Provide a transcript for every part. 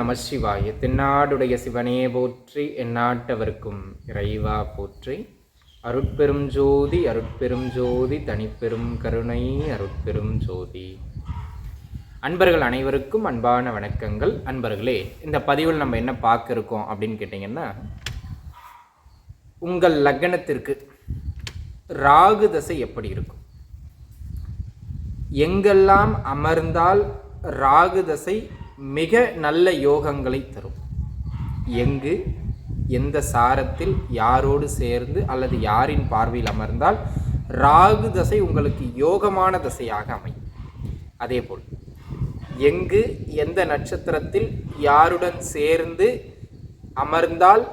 நம சிவாய. தென்னாடுடைய சிவனே போற்றி, எந்நாட்டவர்க்கும் இறைவா போற்றி. அருட்பெரும் ஜோதி அருட்பெரும் ஜோதி தனிப்பெரும் கருணை அருட்பெரும் ஜோதி. அன்பர்கள் அனைவருக்கும் அன்பான வணக்கங்கள். அன்பர்களே, இந்த பதிவில் நம்ம என்ன பார்க்க இருக்கோம் அப்படின்னு கேட்டிங்கன்னா, உங்கள் லக்னத்திற்கு ராகு தசை எப்படி இருக்கும், எங்கெல்லாம் அமர்ந்தால் ராகு தசை மிக நல்ல யோகங்களை தரும், எங்கு எந்த சாரத்தில் யாரோடு சேர்ந்து அல்லது யாரின் பார்வையில் அமர்ந்தால் ராகு தசை உங்களுக்கு யோகமான தசையாக அமையும். அதேபோல் எங்கு எந்த நட்சத்திரத்தில் யாருடன் சேர்ந்து அமர்ந்தால்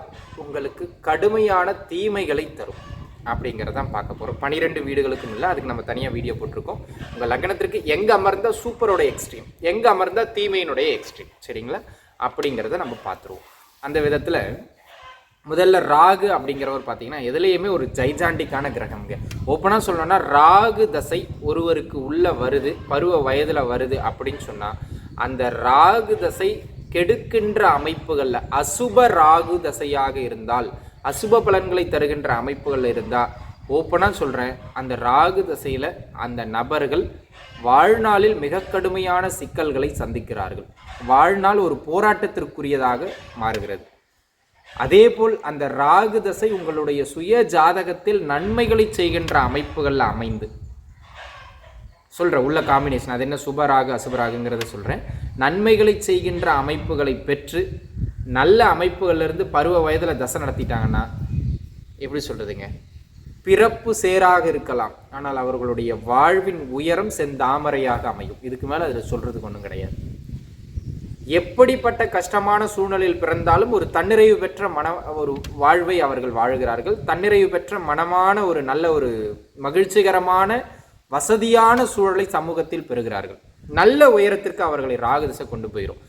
உங்களுக்கு கடுமையான தீமைகளை தரும் அப்படிங்கிறதான் பார்க்க போகிறோம். 12 வீடுகளுக்கும் இல்லை, அதுக்கு நம்ம தனியாக வீடியோ போட்டிருக்கோம். உங்கள் லக்னத்திற்கு எங்கே அமர்ந்தால் சூப்பரோட எக்ஸ்ட்ரீம், எங்கே அமர்ந்தால் தீமையினுடைய எக்ஸ்ட்ரீம், சரிங்களா? அப்படிங்கிறத நம்ம பார்த்துருவோம். அந்த விதத்தில் முதல்ல ராகு அப்படிங்கிறவர் பார்த்தீங்கன்னா எதுலேயுமே ஒரு ஜைஜாண்டிக்கான கிரகம்ங்க. ஓப்பனாக சொல்லணும்னா ராகு தசை ஒருவருக்கு உள்ளே வருது, பருவ வயதில் வருது அப்படின்னு சொன்னால் அந்த ராகு தசை கெடுக்கின்ற அமைப்புகளில் அசுப ராகு தசையாக இருந்தால், அசுப பலன்களை தருகின்ற அமைப்புகள் இருந்தால், ஓப்பனாக சொல்கிறேன், அந்த ராகு தசையில் அந்த நபர்கள் வாழ்நாளில் மிக கடுமையான சிக்கல்களை சந்திக்கிறார்கள். வாழ்நாள் ஒரு போராட்டத்திற்குரியதாக மாறுகிறது. அதேபோல் அந்த ராகு தசை உங்களுடைய சுய ஜாதகத்தில் நன்மைகளை செய்கின்ற அமைப்புகளில் அமைந்து சொல்கிறேன், உள்ள காம்பினேஷன் அது என்ன சுபராகு அசுபராகுங்கிறத சொல்கிறேன். நன்மைகளை செய்கின்ற அமைப்புகளை பெற்று நல்ல அமைப்புகளிலிருந்து பருவ வயதில் தசை நடத்திட்டாங்கன்னா எப்படி சொல்கிறதுங்க, பிறப்பு சேராக இருக்கலாம், ஆனால் அவர்களுடைய வாழ்வின் உயரம் செந்தாமரையாக அமையும். இதுக்கு மேலே அதில் சொல்கிறதுக்கு ஒன்றும் கிடையாது. எப்படிப்பட்ட கஷ்டமான சூழ்நிலையில் பிறந்தாலும் ஒரு தன்னிறைவு பெற்ற ஒரு வாழ்வை அவர்கள் வாழ்கிறார்கள். தன்னிறைவு பெற்ற மனமான ஒரு நல்ல ஒரு மகிழ்ச்சிகரமான வசதியான சூழலை சமூகத்தில் பெறுகிறார்கள். நல்ல உயரத்திற்கு அவர்களை ராகு திசை கொண்டு போயிடும்.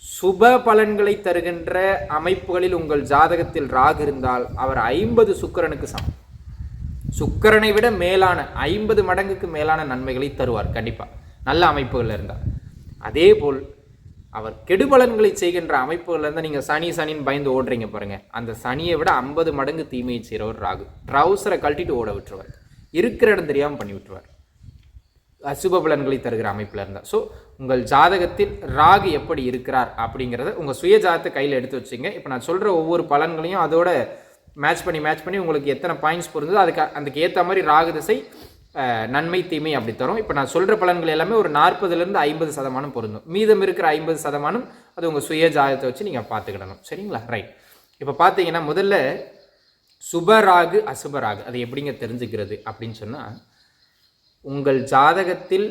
சுப பலன்களை தருகின்ற அமைப்புகளில் உங்கள் ஜாதகத்தில் ராகு இருந்தால் அவர் 50 சுக்கிரனுக்கு சமம். சுக்கிரனை விட மேலான 50 மடங்குக்கு மேலான நன்மைகளை தருவார் கண்டிப்பாக, நல்ல அமைப்புகள் இருந்தால். அதே போல் அவர் கெடுபலன்களை செய்கின்ற அமைப்புகள் இருந்தால் நீங்கள் சனின்னு பயந்து ஓடுறீங்க பாருங்க, அந்த சனியை விட 50 மடங்கு தீமையை செய்கிறவர் ராகு. ட்ரௌசரை கழட்டிட்டு ஓட விட்டுருவார், இருக்கிற இடம் தெரியாமல் பண்ணி விட்டுருவார், அசுப பலன்களை தருகிற அமைப்பில் இருந்தால். ஸோ உங்கள் ஜாதகத்தில் ராகு எப்படி இருக்கிறார் அப்படிங்கிறத உங்கள் சுய ஜாதகத்தை கையில் எடுத்து வச்சுங்க. இப்போ நான் சொல்கிற ஒவ்வொரு பலன்களையும் அதோட மேட்ச் பண்ணி உங்களுக்கு எத்தனை பாயிண்ட்ஸ் பொருந்தோ அதுக்கு ஏற்ற மாதிரி ராகு திசை நன்மை தீமை அப்படி தரும். இப்போ நான் சொல்கிற பலன்கள் எல்லாமே ஒரு 40% 50% பொருந்தும். மீதம் இருக்கிற 50% அது உங்கள் சுய ஜாதகத்தை வச்சு நீங்கள் பார்த்துக்கிடணும், சரிங்களா? ரைட். இப்போ பார்த்தீங்கன்னா முதல்ல சுபராகு அசுபராகு அது எப்படிங்க தெரிஞ்சுக்கிறது அப்படின்னு சொன்னால், உங்கள் ஜாதகத்தில்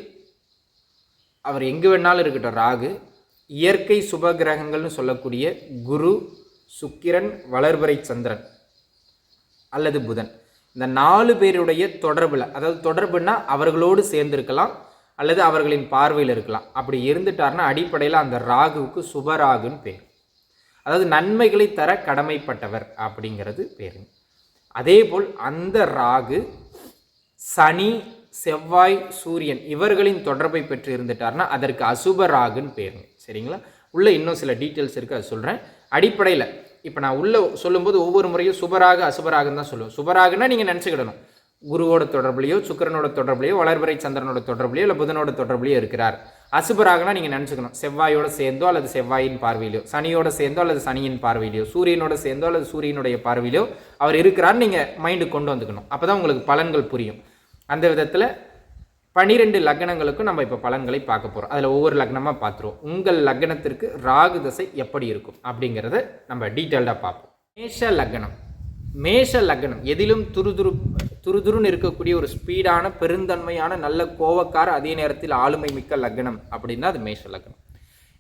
அவர் எங்கு வேணாலும் இருக்கட்டும் ராகு, இயற்கை சுப கிரகங்கள்னு சொல்லக்கூடிய குரு, சுக்கிரன், வளர்பிறை சந்திரன் அல்லது புதன், இந்த 4 பேருடைய தொடர்பில், அதாவது தொடர்புனா அவர்களோடு சேர்ந்திருக்கலாம் அல்லது அவர்களின் பார்வையில் இருக்கலாம். அப்படி இருந்துட்டார்னா அடிப்படையில் அந்த ராகுவுக்கு சுபராகுன்னு பேர், அதாவது நன்மைகளை தர கடமைப்பட்டவர் அப்படிங்கிறது பேருங்க. அதே போல் அந்த ராகு சனி, செவ்வாய், சூரியன் இவர்களின் தொடர்பை பெற்று இருந்துட்டார்னா அதற்கு அசுப ராகுன்னு பேருங்க, சரிங்களா? உள்ள இன்னும் சில டீட்டெயில்ஸ் இருக்குது, அது சொல்கிறேன். அடிப்படையில் இப்போ நான் உள்ள சொல்லும்போது ஒவ்வொரு முறையும் சுபராகு அசுபராகுன்னு தான் சொல்லுவேன். சுபராகுன்னா நீங்கள் நினச்சிக்கிடணும், குருவோட தொடர்புலையோ சுக்கிரனோட தொடர்புலையோ வளர்பிறை சந்திரனோட தொடர்புலையோ இல்லை புதனோட தொடர்புலையோ இருக்கிறார். அசுபராகுனா நீங்கள் நினச்சிக்கணும் செவ்வாயோட சேர்ந்தோ அல்லது செவ்வாயின் பார்வையிலையோ, சனியோட சேர்ந்தோ அல்லது சனியின் பார்வையிலையோ, சூரியனோட சேர்ந்தோ அல்லது சூரியனுடைய பார்வையிலையோ அவர் இருக்கிறார் நீங்கள் மைண்டுக்கு கொண்டு வந்துக்கணும். அப்போ தான் உங்களுக்கு பலன்கள் புரியும். அந்த விதத்தில் 12 லக்னங்களுக்கும் நம்ம இப்போ பலன்களை பார்க்க போகிறோம். அதில் ஒவ்வொரு லக்னமாக பார்த்துருவோம். உங்கள் லக்னத்திற்கு ராகு தசை எப்படி இருக்கும் அப்படிங்கிறத நம்ம டீட்டெயில்டாக பார்ப்போம். மேஷ லக்னம் எதிலும் துருதுருன்னு இருக்கக்கூடிய ஒரு ஸ்பீடான பெருந்தன்மையான நல்ல கோவக்கார அதே நேரத்தில் ஆளுமை மிக்க லக்னம் அப்படின்னா அது மேஷ லக்னம்.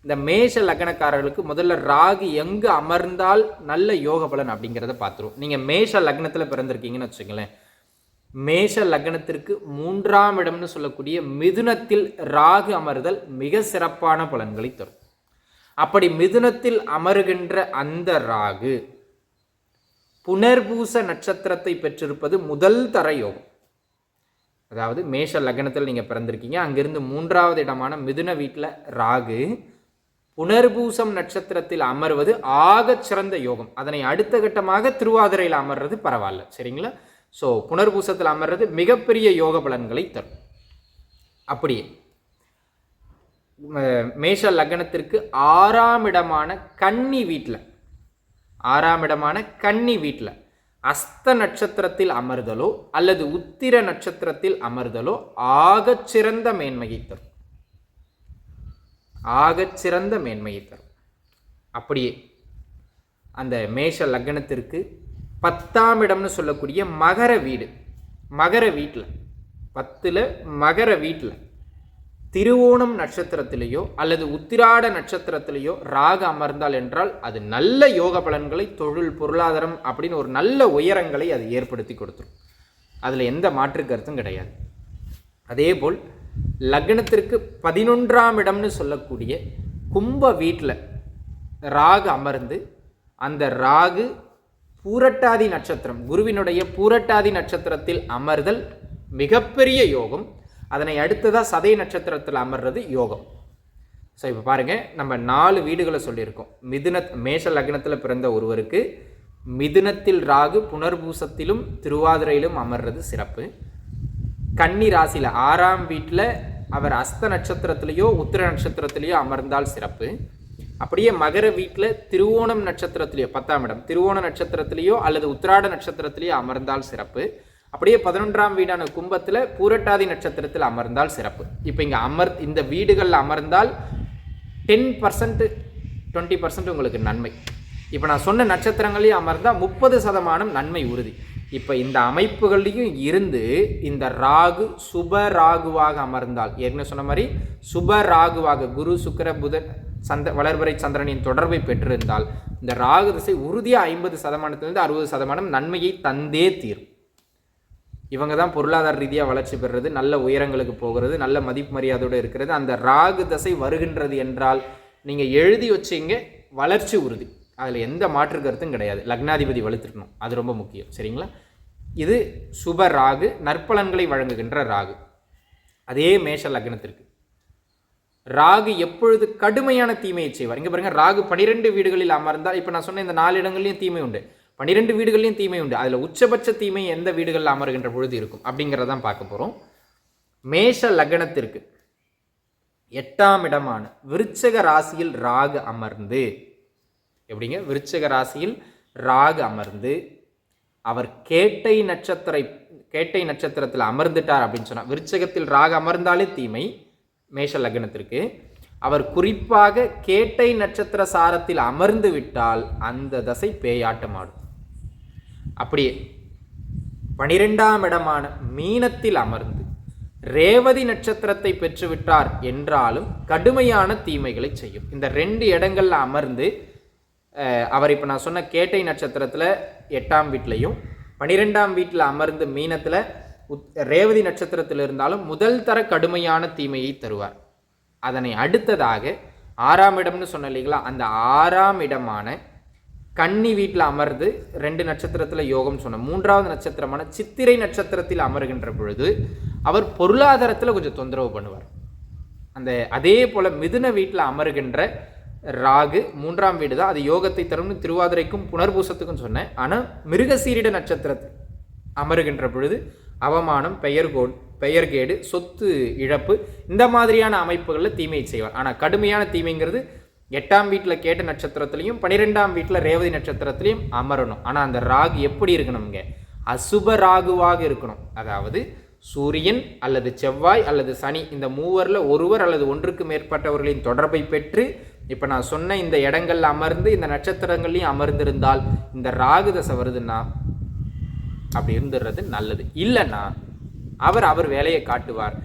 இந்த மேஷ லக்னக்காரர்களுக்கு முதல்ல ராகு எங்கு அமர்ந்தால் நல்ல யோக பலன் அப்படிங்கிறத பார்த்துருவோம். நீங்கள் மேஷ லக்னத்தில் பிறந்திருக்கீங்கன்னு வச்சுக்கோங்களேன், மேஷ லக்னத்திற்கு 3ஆம் இடம்னு சொல்லக்கூடிய மிதுனத்தில் ராகு அமர்தல் மிக சிறப்பான பலன்களை தரும். அப்படி மிதுனத்தில் அமருகின்ற அந்த ராகு புனர்பூச நட்சத்திரத்தை பெற்றிருப்பது முதல் தர யோகம். அதாவது மேஷ லக்னத்தில் நீங்கள் பிறந்திருக்கீங்க, அங்கிருந்து 3ஆவது இடமான மிதுன வீட்டில் ராகு புனர்பூசம் நட்சத்திரத்தில் அமர்வது ஆகச் சிறந்த யோகம். அதனை அடுத்த கட்டமாக திருவாதிரையில் அமர்றது பரவாயில்ல, சரிங்களா? ஸோ புனர்பூசத்தில் அமர்றது மிகப்பெரிய யோக பலன்களை தரும். அப்படியே மேஷ லக்னத்திற்கு 6ஆம் இடமான கன்னி வீட்டில் அஸ்த நட்சத்திரத்தில் அமர்தலோ அல்லது உத்திர நட்சத்திரத்தில் அமர்தலோ ஆகச்சிறந்த மேன்மையை தரும். அப்படியே அந்த மேஷ லக்னத்திற்கு 10ஆம் இடம்னு சொல்லக்கூடிய மகர வீட்டில் 10ல் மகர வீட்டில் திருவோணம் நட்சத்திரத்திலேயோ அல்லது உத்திராட நட்சத்திரத்திலேயோ ராகு அமர்ந்தால் என்றால் அது நல்ல யோக பலன்களை, தொழில், பொருளாதாரம் அப்படின்னு ஒரு நல்ல உயரங்களை அது ஏற்படுத்தி கொடுத்துரும். அதில் எந்த மாற்று கருத்தும் கிடையாது. அதேபோல் லக்னத்திற்கு 11ஆம் இடம்னு சொல்லக்கூடிய கும்ப வீட்டில் ராகு அமர்ந்து அந்த ராகு பூரட்டாதி நட்சத்திரம், குருவினுடைய பூரட்டாதி நட்சத்திரத்தில் அமர்தல் மிகப்பெரிய யோகம். அதனை அடுத்ததாக சதய நட்சத்திரத்தில் அமர்றது யோகம். ஸோ இப்போ பாருங்கள், நம்ம 4 வீடுகளை சொல்லியிருக்கோம். மேஷ லக்னத்தில் பிறந்த ஒருவருக்கு மிதுனத்தில் ராகு புனர்பூசத்திலும் திருவாதிரையிலும் அமர்றது சிறப்பு. கன்னி ராசியில் 6ஆம் வீட்டில் அவர் அஸ்த நட்சத்திரத்திலேயோ உத்திர நட்சத்திரத்திலேயோ அமர்ந்தால் சிறப்பு. அப்படியே மகர வீட்டில் திருவோணம் நட்சத்திரத்திலேயோ 10ஆம் இடம் திருவோண நட்சத்திரத்திலேயோ அல்லது உத்திராட நட்சத்திரத்திலேயோ அமர்ந்தால் சிறப்பு. அப்படியே 11ஆம் வீடான கும்பத்தில் பூரட்டாதி நட்சத்திரத்தில் அமர்ந்தால் சிறப்பு. இப்போ இங்கே இந்த வீடுகளில் அமர்ந்தால் 10% 20% உங்களுக்கு நன்மை. இப்போ நான் சொன்ன நட்சத்திரங்களையும் அமர்ந்தால் 30% நன்மை உறுதி. இப்போ இந்த அமைப்புகள்லையும் இருந்து இந்த ராகு சுப ராகுவாக அமர்ந்தால், ஏற்கனவே சொன்ன மாதிரி சுப ராகுவாக குரு சுக்கிர புதன் வளர்வரை சந்திரனின் தொடர்பை பெற்றிருந்தால் இந்த ராகு திசை உறுதியாக 50%லேருந்து 60% நன்மையை தந்தே தீரும். இவங்க தான் பொருளாதார ரீதியாக வளர்ச்சி பெறுறது, நல்ல உயரங்களுக்கு போகிறது, நல்ல மதிப்பு மரியாதையோடு இருக்கிறது. அந்த ராகு தசை வருகின்றது என்றால் நீங்கள் எழுதி வச்சிங்க, வளர்ச்சி உறுதி. அதில் எந்த மாற்று கருத்தும் கிடையாது. லக்னாதிபதி வலுத்திருக்கணும், அது ரொம்ப முக்கியம், சரிங்களா? இது சுப ராகு, நற்பலன்களை வழங்குகின்ற ராகு. அதே மேஷ லக்னத்திற்கு ராகு எப்பொழுது கடுமையான தீமையை செய்வார். இங்கே பாருங்க, ராகு 12 வீடுகளில் அமர்ந்தால், இப்போ நான் சொன்ன இந்த 4 இடங்கள்லையும் தீமை உண்டு, 12 வீடுகள்லையும் தீமை உண்டு. அதில் உச்சபட்ச தீமை எந்த வீடுகளில் அமர்கின்ற பொழுது இருக்கும் அப்படிங்கிறதான் பார்க்க போகிறோம். மேஷ லக்னத்திற்கு 8ஆம் இடமான விருச்சக ராசியில் ராகு அமர்ந்து, எப்படிங்க, விருச்சக ராசியில் ராகு அமர்ந்து அவர் கேட்டை நட்சத்திரத்தில் அமர்ந்துட்டார் அப்படின்னு சொன்னால், விருச்சகத்தில் ராகு அமர்ந்தாலே தீமை மேஷ லக்னத்திற்கு. அவர் குறிப்பாக கேட்டை நட்சத்திர சாரத்தில் அமர்ந்து விட்டால் அந்த தசை பேயாட்டம் ஆடும். அப்படியே 12ஆம் இடமான மீனத்தில் அமர்ந்து ரேவதி நட்சத்திரத்தை பெற்றுவிட்டார் என்றாலும் கடுமையான தீமைகளை செய்யும். இந்த 2 இடங்கள்ல அமர்ந்து அவர் இப்போ நான் சொன்ன கேட்டை நட்சத்திரத்தில் 8ஆம் வீட்டிலையும் 12ஆம் வீட்டில் அமர்ந்து மீனத்தில் ரேவதி நட்சத்திரத்தில் இருந்தாலும் முதல் தர கடுமையான தீமையை தருவார். அதனை அடுத்ததாக 6ஆம் இடம்னு சொன்ன இல்லைங்களா, அந்த 6ஆம் இடமான கன்னி வீட்டில் அமர்ந்து 2 நட்சத்திரத்தில் யோகம் சொன்ன 3வது நட்சத்திரமான சித்திரை நட்சத்திரத்தில் அமர்கின்ற பொழுது அவர் பொருளாதாரத்தில் கொஞ்சம் தொந்தரவு பண்ணுவார். அதே போல் மிதுன வீட்டில் அமர்கின்ற ராகு 3ஆம் வீடு தான், அது யோகத்தை தரும்னு திருவாதிரைக்கும் புனர்பூசத்துக்கும் சொன்னேன். ஆனால் மிருகசீரிட நட்சத்திரத்தில் அமருகின்ற பொழுது அவமானம், பெயர்கேடு, சொத்து இழப்பு, இந்த மாதிரியான அமைப்புகளில் தீமையை செய்வார். ஆனால் கடுமையான தீமைங்கிறது 8ஆம் வீட்டில் கேட்ட நட்சத்திரத்திலையும் 12ஆம் வீட்டில் ரேவதி நட்சத்திரத்திலையும் அமரணும். ஆனால் அந்த ராகு எப்படி இருக்கணுங்க, அசுப ராகுவாக இருக்கணும். அதாவது சூரியன் அல்லது செவ்வாய் அல்லது சனி, இந்த மூவரில் ஒருவர் அல்லது ஒன்றுக்கு மேற்பட்டவர்களின் தொடர்பை பெற்று இப்போ நான் சொன்ன இந்த இடங்கள்ல அமர்ந்து இந்த நட்சத்திரங்கள்லையும் அமர்ந்திருந்தால் இந்த ராகு தசை வருதுன்னா அப்படி இருந்துடுறது நல்லது. இல்லைன்னா அவர் வேலையை காட்டுவார்.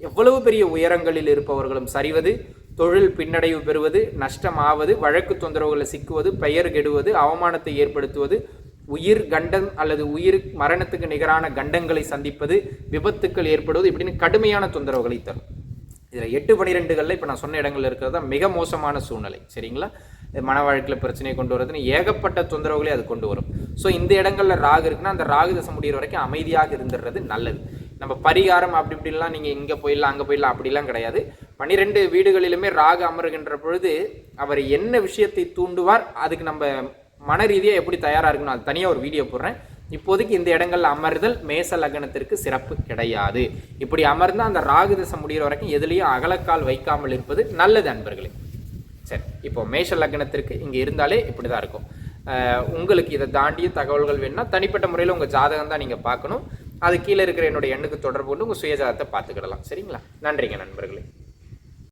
எவ்வளவு பெரிய உயரங்களில் இருப்பவர்களும் சரிவது, தொழில் பின்னடைவு பெறுவது, நஷ்டமாவது, வழக்கு தொந்தரவுகளை சிக்குவது, பெயர் கெடுவது, அவமானத்தை ஏற்படுத்துவது, உயிர் கண்டம் அல்லது உயிர் மரணத்துக்கு நிகரான கண்டங்களை சந்திப்பது, விபத்துக்கள் ஏற்படுவது, இப்படின்னு கடுமையான தொந்தரவுகளை தரும். இதில் 8-12களில் இப்போ நான் சொன்ன இடங்கள் இருக்கிறது தான் மிக மோசமான சூழ்நிலை, சரிங்களா? மன வாழ்க்கையில் பிரச்சனையை கொண்டு வரதுன்னு ஏகப்பட்ட தொந்தரவுகளை அது கொண்டு வரும். ஸோ இந்த இடங்களில் ராகு இருக்குன்னா அந்த ராகு தசை முடிகிற வரைக்கும் அமைதியாக இருந்துடுறது நல்லது. நம்ம பரிகாரம் அப்படி இப்படிலாம் நீங்கள் இங்கே போயிடலாம் அங்கே போயிடலாம் அப்படிலாம் கிடையாது. 12 வீடுகளிலுமே ராகு அமருகின்ற பொழுது அவர் என்ன விஷயத்தை தூண்டுவார், அதுக்கு நம்ம மன ரீதியாக எப்படி தயாராக இருக்கணும், அது தனியாக ஒரு வீடியோ போடுறேன். இப்போதைக்கு இந்த இடங்கள்ல அமர்தல் மேச லக்னத்திற்கு சிறப்பு கிடையாது. இப்படி அமர்ந்தால் அந்த ராகு தசை முடிகிற வரைக்கும் எதுலேயும் அகலக்கால் வைக்காமல் இருப்பது நல்லது அன்பர்களே. சரி, இப்போ மேஷ லக்னத்திற்கு இங்கே இருந்தாலே இப்படி தான் இருக்கும். உங்களுக்கு இதை தாண்டிய தகவல்கள் வேணும்னா தனிப்பட்ட முறையில் உங்கள் ஜாதகம் தான் நீங்கள் பார்க்கணும். அது கீழே இருக்கிற என்னுடைய எண்ணுக்கு தொடர்பு கொண்டு உங்கள் சுயஜாதத்தை பார்த்துக்கிடலாம். சரிங்களா? நன்றிங்க நண்பர்களே.